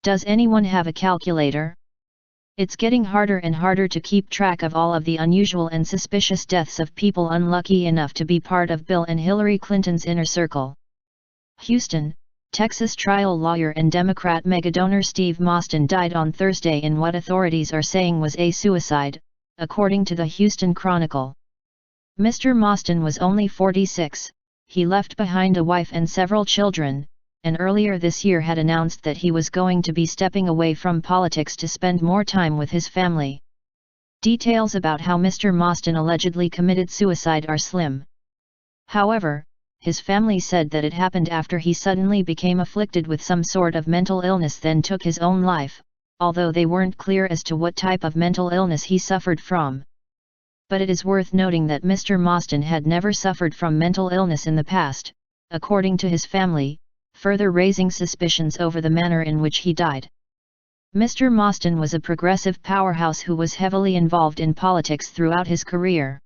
Does anyone have a calculator? It's getting harder and harder to keep track of all of the unusual and suspicious deaths of people unlucky enough to be part of Bill and Hillary Clinton's inner circle. Houston, Texas trial lawyer and Democrat megadonor Steve Mostyn died on Thursday in what authorities are saying was a suicide, according to the Houston Chronicle. Mr. Mostyn was only 46, he left behind a wife and several children, and earlier this year had announced that he was going to be stepping away from politics to spend more time with his family. Details about how Mr. Mostyn allegedly committed suicide are slim. However, his family said that it happened after he suddenly became afflicted with some sort of mental illness, then took his own life, although they weren't clear as to what type of mental illness he suffered from. But it is worth noting that Mr. Mostyn had never suffered from mental illness in the past, according to his family, further raising suspicions over the manner in which he died. Mr. Mostyn was a progressive powerhouse who was heavily involved in politics throughout his career.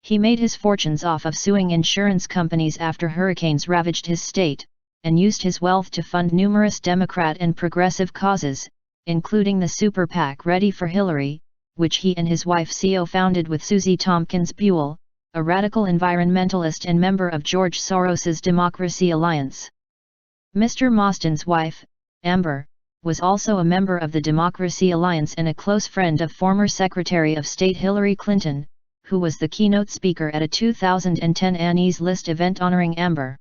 He made his fortunes off of suing insurance companies after hurricanes ravaged his state, and used his wealth to fund numerous Democrat and progressive causes, including the super PAC Ready for Hillary, which he and his wife co-founded with Susie Tompkins Buell, a radical environmentalist and member of George Soros's Democracy Alliance. Mr. Mostyn's wife, Amber, was also a member of the Democracy Alliance and a close friend of former Secretary of State Hillary Clinton, who was the keynote speaker at a 2010 Annie's List event honoring Amber.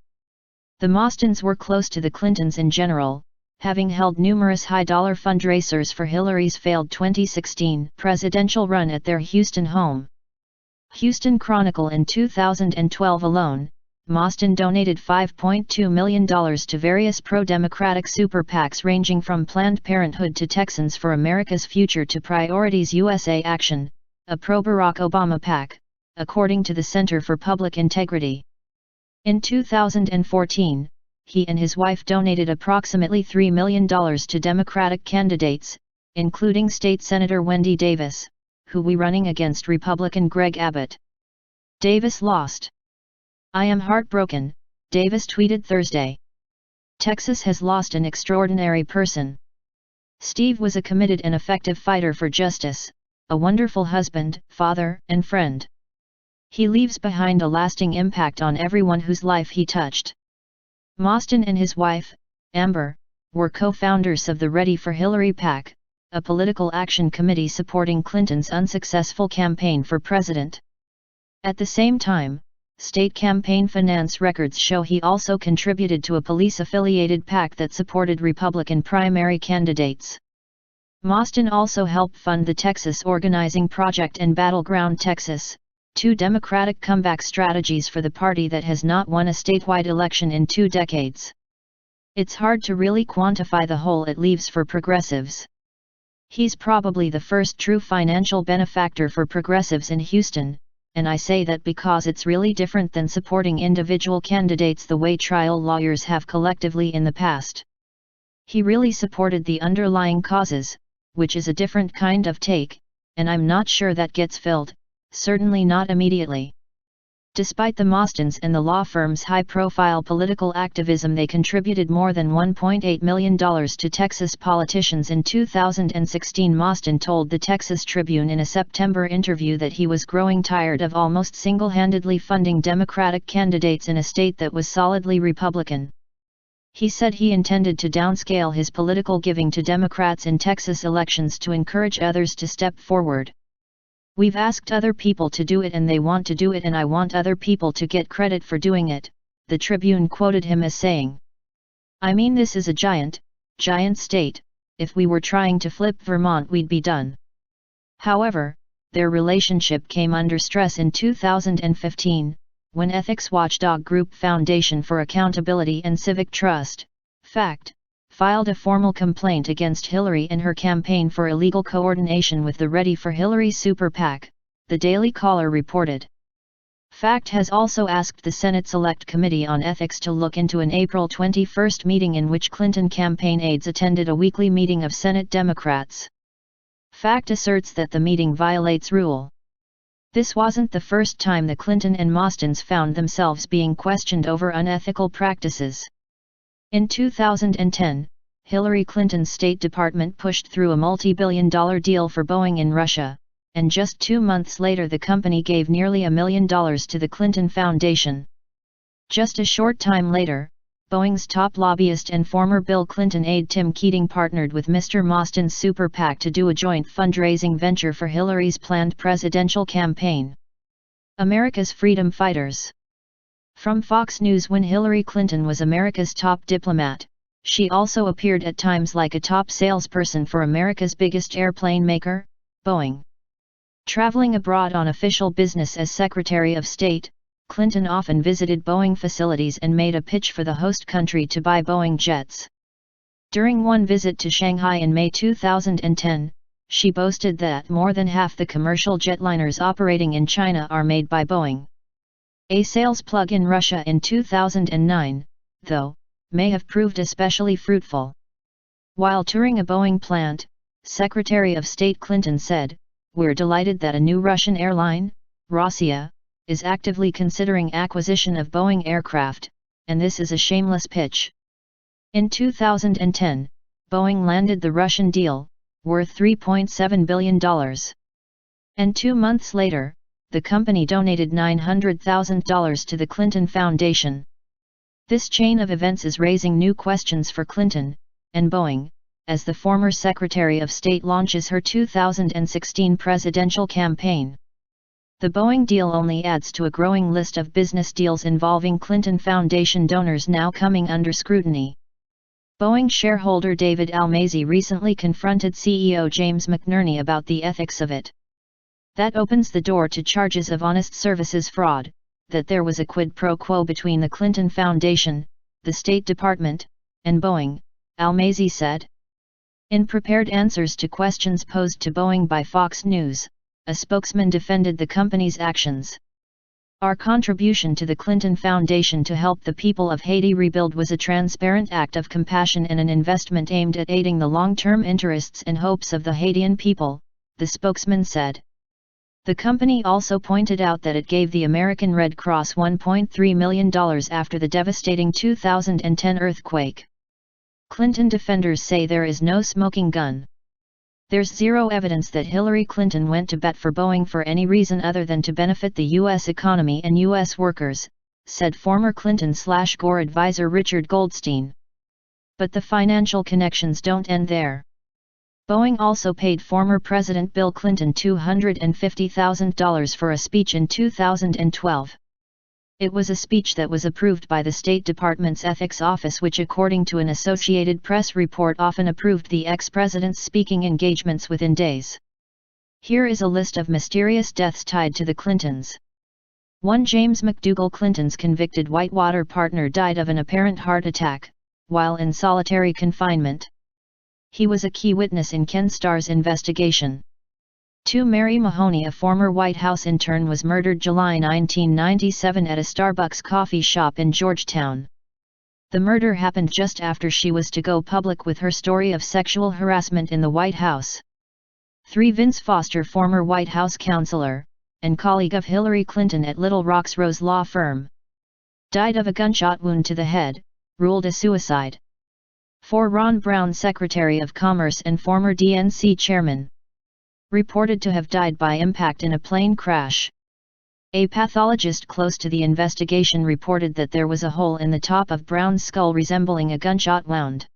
The Mostyns were close to the Clintons in general, having held numerous high-dollar fundraisers for Hillary's failed 2016 presidential run at their Houston home. Houston Chronicle: in 2012 alone, Mostyn donated $5.2 million to various pro-democratic super PACs ranging from Planned Parenthood to Texans for America's Future to Priorities USA Action, a pro-Barack Obama PAC, according to the Center for Public Integrity. In 2014, he and his wife donated approximately $3 million to Democratic candidates, including State Senator Wendy Davis, who was running against Republican Greg Abbott. Davis lost. "I am heartbroken," Davis tweeted Thursday. "Texas has lost an extraordinary person. Steve was a committed and effective fighter for justice, a wonderful husband, father, and friend. He leaves behind a lasting impact on everyone whose life he touched." Mostyn and his wife, Amber, were co-founders of the Ready for Hillary PAC, a political action committee supporting Clinton's unsuccessful campaign for president. At the same time, state campaign finance records show he also contributed to a police-affiliated PAC that supported Republican primary candidates. Mostyn also helped fund the Texas Organizing Project and Battleground Texas, two Democratic comeback strategies for the party that has not won a statewide election in 2 decades. It's hard to really quantify the hole it leaves for progressives. He's probably the first true financial benefactor for progressives in Houston, and I say that because it's really different than supporting individual candidates the way trial lawyers have collectively in the past. He really supported the underlying causes, which is a different kind of take, and I'm not sure that gets filled, certainly not immediately. Despite the Mostyns and the law firm's high-profile political activism, they contributed more than $1.8 million to Texas politicians in 2016. Mostyn told the Texas Tribune in a September interview that he was growing tired of almost single-handedly funding Democratic candidates in a state that was solidly Republican. He said he intended to downscale his political giving to Democrats in Texas elections to encourage others to step forward. "We've asked other people to do it and they want to do it, and I want other people to get credit for doing it," the Tribune quoted him as saying. "I mean, this is a giant state. If we were trying to flip Vermont, we'd be done." However, their relationship came under stress in 2015, when ethics watchdog group Foundation for Accountability and Civic Trust, FACT, filed a formal complaint against Hillary and her campaign for illegal coordination with the Ready for Hillary super PAC, the Daily Caller reported. FACT has also asked the Senate Select Committee on Ethics to look into an April 21 meeting in which Clinton campaign aides attended a weekly meeting of Senate Democrats. FACT asserts that the meeting violates rule. This wasn't the first time the Clinton and Mostyns found themselves being questioned over unethical practices. In 2010, Hillary Clinton's State Department pushed through a multi-billion-dollar deal for Boeing in Russia, and just 2 months later the company gave nearly $1 million to the Clinton Foundation. Just a short time later, Boeing's top lobbyist and former Bill Clinton aide Tim Keating partnered with Mr. Mostyn's Super PAC to do a joint fundraising venture for Hillary's planned presidential campaign. America's Freedom Fighters. From Fox News. When Hillary Clinton was America's top diplomat, she also appeared at times like a top salesperson for America's biggest airplane maker, Boeing. Traveling abroad on official business as Secretary of State, Clinton often visited Boeing facilities and made a pitch for the host country to buy Boeing jets. During one visit to Shanghai in May 2010, she boasted that more than half the commercial jetliners operating in China are made by Boeing. A sales plug in Russia in 2009, though, may have proved especially fruitful. While touring a Boeing plant, Secretary of State Clinton said, "We're delighted that a new Russian airline, REUTERS, is actively considering acquisition of Boeing aircraft, and this is a shameless pitch." In 2010, Boeing landed the Russian deal, worth $3.7 billion. And 2 months later, the company donated $900,000 to the Clinton Foundation. This chain of events is raising new questions for Clinton and Boeing, as the former Secretary of State launches her 2016 presidential campaign. The Boeing deal only adds to a growing list of business deals involving Clinton Foundation donors now coming under scrutiny. Boeing shareholder David Almasi recently confronted CEO James McNerney about the ethics of it. That opens the door to charges of honest services fraud, that there was a quid pro quo between the Clinton Foundation, the State Department, and Boeing, Almasi said. In prepared answers to questions posed to Boeing by Fox News, a spokesman defended the company's actions. "Our contribution to the Clinton Foundation to help the people of Haiti rebuild was a transparent act of compassion and an investment aimed at aiding the long-term interests and hopes of the Haitian people," the spokesman said. The company also pointed out that it gave the American Red Cross $1.3 million after the devastating 2010 earthquake. Clinton defenders say there is no smoking gun. "There's zero evidence that Hillary Clinton went to bat for Boeing for any reason other than to benefit the U.S. economy and U.S. workers," said former Clinton/Gore advisor Richard Goldstein. But the financial connections don't end there. Boeing also paid former President Bill Clinton $250,000 for a speech in 2012. It was a speech that was approved by the State Department's Ethics Office, which, according to an Associated Press report, often approved the ex-president's speaking engagements within days. Here is a list of mysterious deaths tied to the Clintons. 1. James McDougal, Clinton's convicted Whitewater partner, died of an apparent heart attack, while in solitary confinement. He was a key witness in Ken Starr's investigation. 2. Mary Mahoney, a former White House intern, was murdered July 1997 at a Starbucks coffee shop in Georgetown. The murder happened just after she was to go public with her story of sexual harassment in the White House. 3. Vince Foster, former White House counselor, and colleague of Hillary Clinton at Little Rock's Rose law firm, died of a gunshot wound to the head, ruled a suicide. 4. Ron Brown, Secretary of Commerce and former DNC chairman, reported to have died by impact in a plane crash. A pathologist close to the investigation reported that there was a hole in the top of Brown's skull resembling a gunshot wound.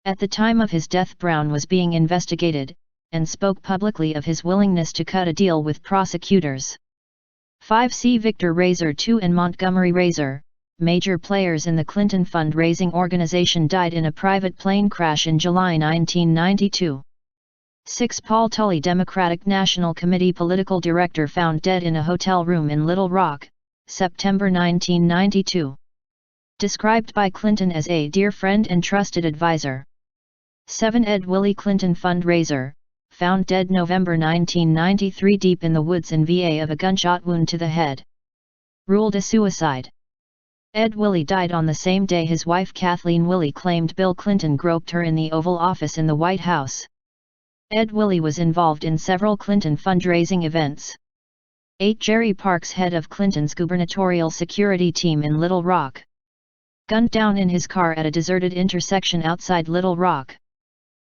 At the time of his death, Brown was being investigated, and spoke publicly of his willingness to cut a deal with prosecutors. 5. C. Victor Razor II and Montgomery Razor, major players in the Clinton fundraising organization, died in a private plane crash in July 1992. 6. Paul Tully, Democratic National Committee political director, found dead in a hotel room in Little Rock, September 1992. Described by Clinton as a dear friend and trusted advisor. 7. Ed Willie, Clinton fundraiser, found dead November 1993 deep in the woods in VA of a gunshot wound to the head. Ruled a suicide. Ed Willie died on the same day his wife Kathleen Willie claimed Bill Clinton groped her in the Oval Office in the White House. Ed Willie was involved in several Clinton fundraising events. 8. Jerry Parks, head of Clinton's gubernatorial security team in Little Rock, Gunned down in his car at a deserted intersection outside Little Rock.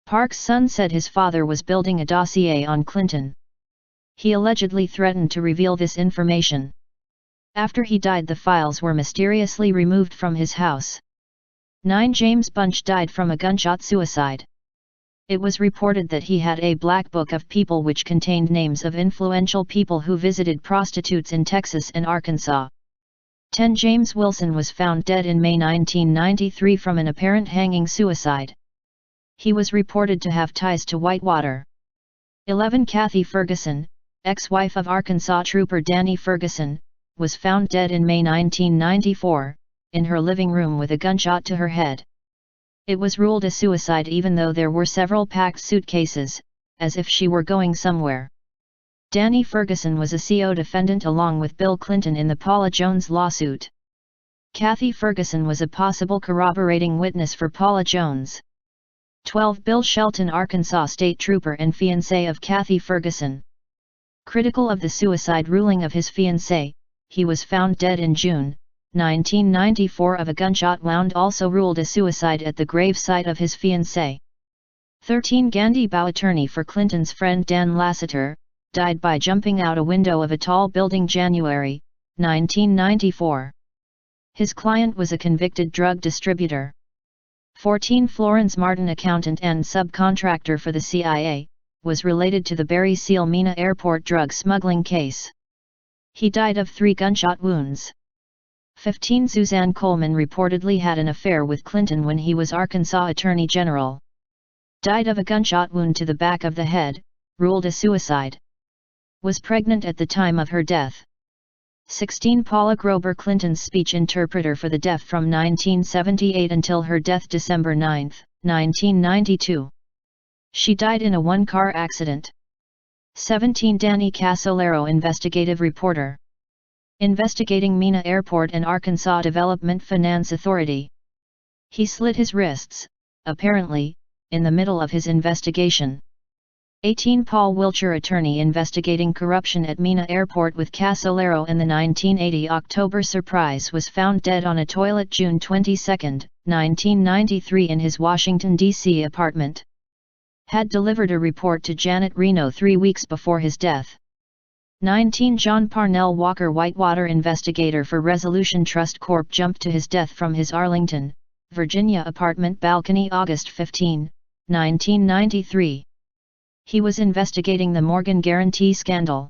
Park's son said his father was building a dossier on Clinton. He allegedly threatened to reveal this information. After he died, the files were mysteriously removed from his house. 9. James Bunch died from a gunshot suicide. It was reported that he had a black book of people which contained names of influential people who visited prostitutes in Texas and Arkansas. 10. James Wilson was found dead in May 1993 from an apparent hanging suicide. He was reported to have ties to Whitewater. 11. Kathy Ferguson, ex-wife of Arkansas trooper Danny Ferguson, was found dead in May 1994, in her living room with a gunshot to her head. It was ruled a suicide even though there were several packed suitcases, as if she were going somewhere. Danny Ferguson was a CO defendant along with Bill Clinton in the Paula Jones lawsuit. Kathy Ferguson was a possible corroborating witness for Paula Jones. 12. Bill Shelton, Arkansas state trooper and fiancé of Kathy Ferguson. Critical of the suicide ruling of his fiancé, he was found dead in June 1994 of a gunshot wound, also ruled a suicide at the gravesite of his fiancée. 13. Gandhi Bow, attorney for Clinton's friend Dan Lasseter, died by jumping out a window of a tall building January 1994. His client was a convicted drug distributor. 14. Florence Martin, accountant and subcontractor for the CIA, was related to the Barry Seal Mena Airport drug smuggling case. He died of 3 gunshot wounds. 15. Suzanne Coleman reportedly had an affair with Clinton when he was Arkansas Attorney General. Died of a gunshot wound to the back of the head, ruled a suicide. Was pregnant at the time of her death. 16. Paula Grober, Clinton's speech interpreter for the deaf from 1978 until her death December 9, 1992. She died in a one-car accident. 17. Danny Casolaro, investigative reporter. Investigating Mena Airport and Arkansas Development Finance Authority. He slit his wrists, apparently, in the middle of his investigation. 18. Paul Wiltshire, attorney investigating corruption at Mena Airport with Casolaro and the 1980 October surprise, was found dead on a toilet June 22, 1993 in his Washington, D.C. apartment. Had delivered a report to Janet Reno 3 weeks before his death. 19. John Parnell Walker, Whitewater investigator for Resolution Trust Corp., jumped to his death from his Arlington, Virginia apartment balcony August 15, 1993. He was investigating the Morgan Guarantee scandal.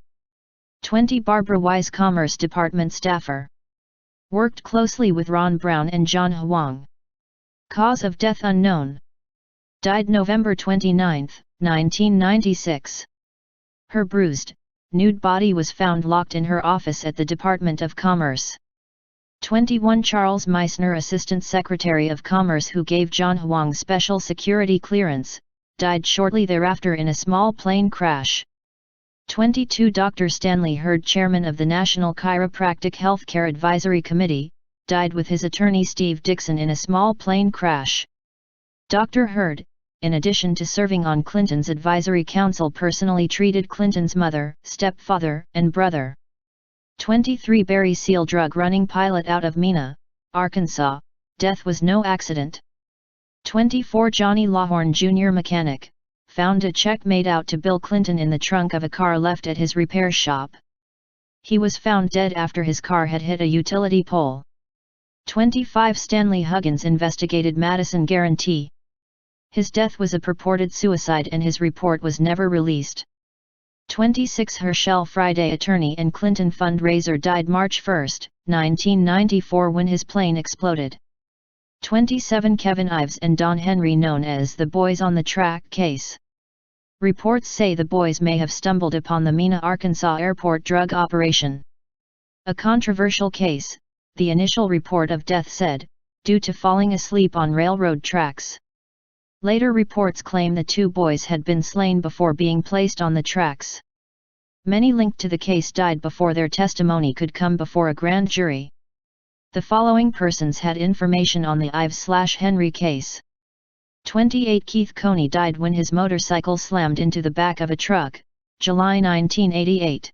20. Barbara Wise, Commerce Department staffer. Worked closely with Ron Brown and John Hwang. Cause of death unknown. Died November 29, 1996. Her bruised, nude body was found locked in her office at the Department of Commerce. 21. Charles Meissner, Assistant Secretary of Commerce who gave John Hwang special security clearance, died shortly thereafter in a small plane crash. 22. Dr. Stanley Hurd, Chairman of the National Chiropractic Healthcare Advisory Committee, died with his attorney Steve Dixon in a small plane crash. Dr. Hurd, in addition to serving on Clinton's advisory council, personally treated Clinton's mother, stepfather, and brother. 23. Barry Seal, drug running pilot out of Mena, Arkansas, death was no accident. 24. Johnny Lawhorn Jr., mechanic, found a check made out to Bill Clinton in the trunk of a car left at his repair shop. He was found dead after his car had hit a utility pole. 25. Stanley Huggins investigated Madison Guarantee. His death was a purported suicide and his report was never released. 26. Herschel Friday, attorney and Clinton fundraiser, died March 1, 1994 when his plane exploded. 27. Kevin Ives and Don Henry, known as the Boys on the Track case. Reports say the boys may have stumbled upon the Mena, Arkansas airport drug operation. A controversial case, the initial report of death said, due to falling asleep on railroad tracks. Later reports claim the 2 boys had been slain before being placed on the tracks. Many linked to the case died before their testimony could come before a grand jury. The following persons had information on the Ives/Henry case. 28. Keith Coney died when his motorcycle slammed into the back of a truck, July 1988.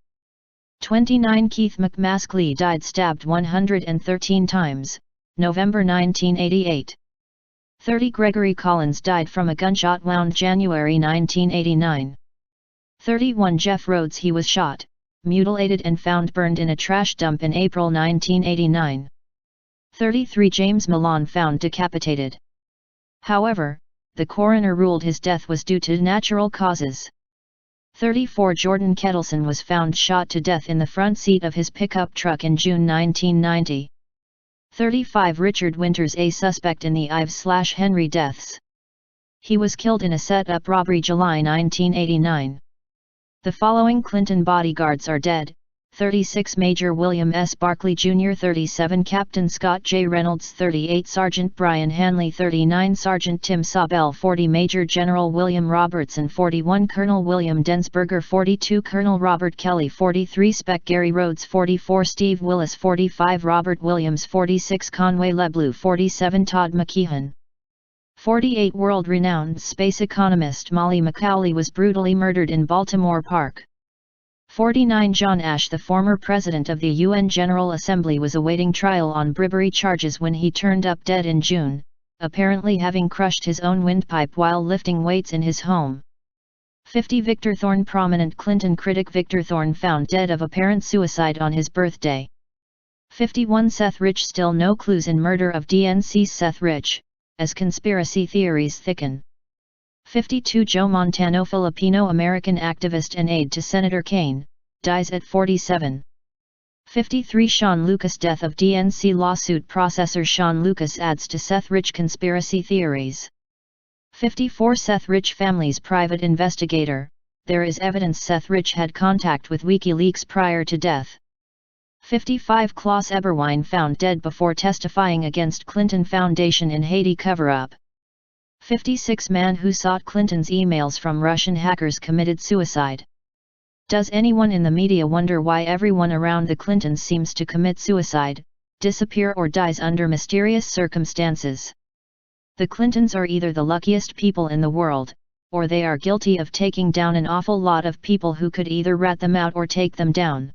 29. Keith McMaskey died stabbed 113 times, November 1988. 30 Gregory Collins died from a gunshot wound January 1989. 31 Jeff Rhodes he was shot, mutilated and found burned in a trash dump in April 1989. 33 James Milan found decapitated. However, the coroner ruled his death was due to natural causes. 34 Jordan Kettleson was found shot to death in the front seat of his pickup truck in June 1990. 35 Richard Winters a suspect in the Ives/Henry deaths. He was killed in a set-up robbery July 1989. The following Clinton bodyguards are dead: 36 Major William S. Barclay Jr. 37 Captain Scott J. Reynolds 38 Sergeant Brian Hanley 39 Sergeant Tim Sabel 40 Major General William Robertson 41 Colonel William Densberger 42 Colonel Robert Kelly 43 Spec Gary Rhodes 44 Steve Willis 45 Robert Williams 46 Conway LeBleu 47 Todd McKeehan 48 World-renowned space economist Molly McCauley was brutally murdered in Baltimore Park. 49 John Ashe, the former president of the UN General Assembly, was awaiting trial on bribery charges when he turned up dead in June, apparently having crushed his own windpipe while lifting weights in his home. 50 Victor Thorne, prominent Clinton critic Victor Thorne, found dead of apparent suicide on his birthday. 51 Seth Rich, still no clues in murder of DNC's Seth Rich, as conspiracy theories thicken. 52 Joe Montano, Filipino-American activist and aide to Senator Kane, dies at 47. 53 Sean Lucas, death of DNC lawsuit processor Sean Lucas adds to Seth Rich conspiracy theories. 54 Seth Rich family's private investigator, there is evidence Seth Rich had contact with WikiLeaks prior to death. 55 Klaus Eberwein, found dead before testifying against Clinton Foundation in Haiti cover-up. 56 Man who sought Clinton's emails from Russian hackers committed suicide. Does anyone in the media wonder why everyone around the Clintons seems to commit suicide, disappear or dies under mysterious circumstances? The Clintons are either the luckiest people in the world, or they are guilty of taking down an awful lot of people who could either rat them out or take them down.